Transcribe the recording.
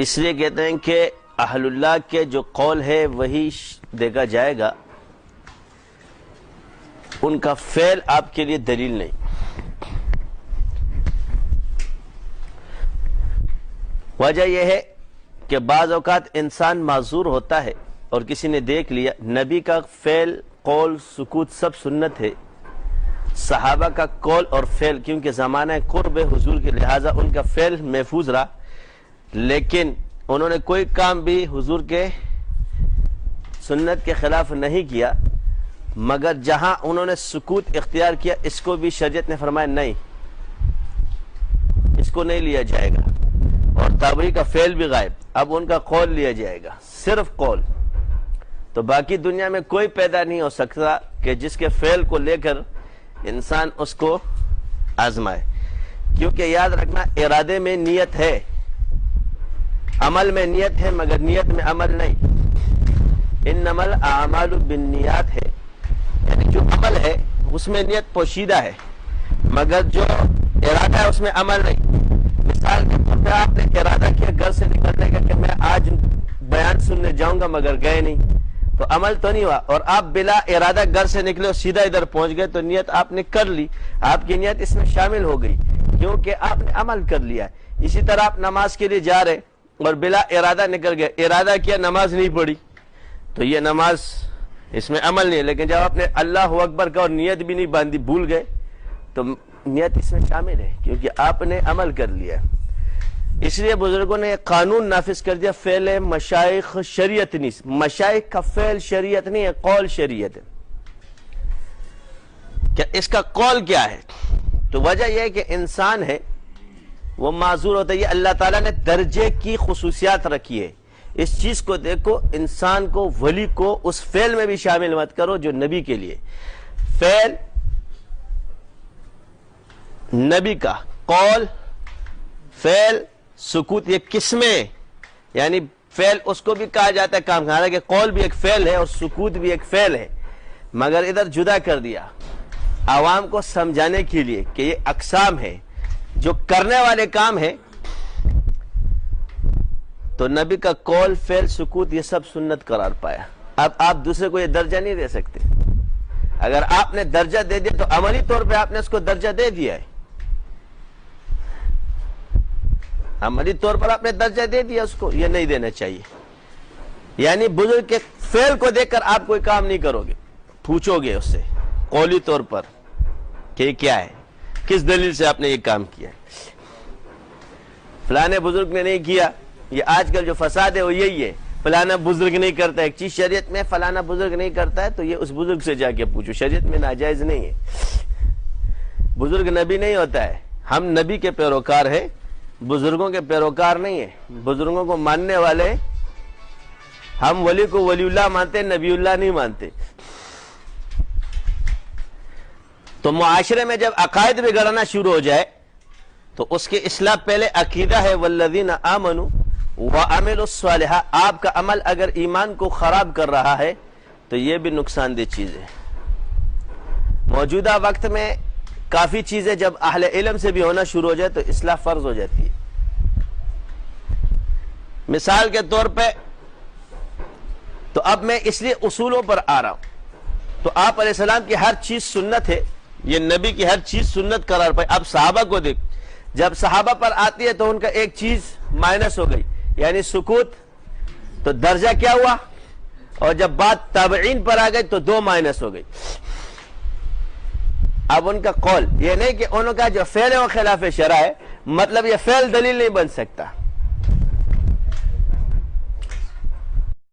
اس لیے کہتے ہیں کہ اہل اللہ کے جو قول ہے وہی دیکھا جائے گا، ان کا فعل آپ کے لیے دلیل نہیں۔ وجہ یہ ہے کہ بعض اوقات انسان معذور ہوتا ہے اور کسی نے دیکھ لیا نبی کا فعل، قول، سکوت سب سنت ہے، صحابہ کا قول اور فعل کیونکہ زمانہ قرب حضور کے لہٰذا ان کا فعل محفوظ رہا، لیکن انہوں نے کوئی کام بھی حضور کے سنت کے خلاف نہیں کیا، مگر جہاں انہوں نے سکوت اختیار کیا اس کو بھی شریعت نے فرمایا نہیں، اس کو نہیں لیا جائے گا، اور تابعی کا فعل بھی غائب، اب ان کا قول لیا جائے گا، صرف قول۔ تو باقی دنیا میں کوئی پیدا نہیں ہو سکتا کہ جس کے فعل کو لے کر انسان اس کو آزمائے، کیونکہ یاد رکھنا ارادے میں نیت ہے، عمل میں نیت ہے مگر نیت میں عمل نہیں۔ انما الاعمال بالنیات ہے، یعنی جو عمل ہے اس میں نیت پوشیدہ ہے مگر جو ارادہ ہے اس میں عمل نہیں۔ مثال کے طور پہ آپ نے ارادہ کیا گھر سے نکلنے کا کہ میں آج بیان سننے جاؤں گا مگر گئے نہیں، تو عمل تو نہیں ہوا، اور آپ بلا ارادہ گھر سے نکلے اور سیدھا ادھر پہنچ گئے تو نیت آپ نے کر لی، آپ کی نیت اس میں شامل ہو گئی کیونکہ آپ نے عمل کر لیا ہے۔ اسی طرح آپ نماز کے لیے جا رہے اور بلا ارادہ نکل گئے، ارادہ کیا نماز نہیں پڑھی تو یہ نماز اس میں عمل نہیں ہے، لیکن جب آپ نے اللہ اکبر کا اور نیت بھی نہیں باندھی بھول گئے تو نیت اس میں شامل ہے کیونکہ آپ نے عمل کر لیا۔ اس لیے بزرگوں نے ایک قانون نافذ کر دیا، فعل مشائخ شریعت نہیں، مشائخ کا فعل شریعت نہیں ہے، قول شریعت ہے۔ کیا اس کا قول کیا ہے؟ تو وجہ یہ ہے کہ انسان ہے وہ معذور ہوتا ہے، یہ اللہ تعالیٰ نے درجے کی خصوصیات رکھی ہے۔ اس چیز کو دیکھو، انسان کو، ولی کو اس فعل میں بھی شامل مت کرو جو نبی کے لیے فعل، نبی کا قول، فعل، سکوت، یہ قسمیں، یعنی فعل اس کو بھی کہا جاتا ہے کام، حالانکہ قول بھی ایک فعل ہے اور سکوت بھی ایک فعل ہے، مگر ادھر جدا کر دیا عوام کو سمجھانے کے لیے کہ یہ اقسام ہے، جو کرنے والے کام ہے تو نبی کا قول، فعل، سکوت یہ سب سنت قرار پایا۔ اب آپ دوسرے کو یہ درجہ نہیں دے سکتے، اگر آپ نے درجہ دے دیا تو عملی طور پہ آپ نے اس کو درجہ دے دیا ہے، عملی طور پر آپ نے درجہ دے دیا اس کو، یہ نہیں دینا چاہیے۔ یعنی بزرگ کے فعل کو دیکھ کر آپ کوئی کام نہیں کرو گے، پوچھو گے اس سے قولی طور پر کہ یہ کیا ہے، کس دلیل سے آپ نے یہ کام کیا ہے، فلانے بزرگ نے نہیں کیا۔ یہ آج کل جو فساد ہے وہ یہی ہے، فلانا بزرگ نہیں کرتا ایک چیز، شریعت میں فلانا بزرگ نہیں کرتا ہے تو یہ اس بزرگ سے جا کے پوچھو، شریعت میں ناجائز نہیں ہے۔ بزرگ نبی نہیں ہوتا ہے، ہم نبی کے پیروکار ہیں، بزرگوں کے پیروکار نہیں ہیں، بزرگوں کو ماننے والے، ہم ولی کو ولی اللہ مانتے، نبی اللہ نہیں مانتے۔ تو معاشرے میں جب عقائد بگڑنا شروع ہو جائے تو اس کی اصلاح پہلے عقیدہ ہے، والذین آمنوا وعملوا الصالحات۔ آپ کا عمل اگر ایمان کو خراب کر رہا ہے تو یہ بھی نقصان دہ چیز ہے۔ موجودہ وقت میں کافی چیزیں جب اہل علم سے بھی ہونا شروع ہو جائے تو اصلاح فرض ہو جاتی ہے۔ مثال کے طور پہ تو اب میں اس لیے اصولوں پر آ رہا ہوں، تو آپ علیہ السلام کی ہر چیز سنت ہے، یہ نبی کی ہر چیز سنت قرار پائی۔ اب صحابہ کو دیکھ، جب صحابہ پر آتی ہے تو ان کا ایک چیز مائنس ہو گئی، یعنی سکوت، تو درجہ کیا ہوا، اور جب بات تابعین پر آ گئی تو 2 مائنس ہو گئی۔ اب ان کا قول یہ نہیں کہ انہوں کا جو فعل ہے وہ خلاف شرع ہے، مطلب یہ فعل دلیل نہیں بن سکتا۔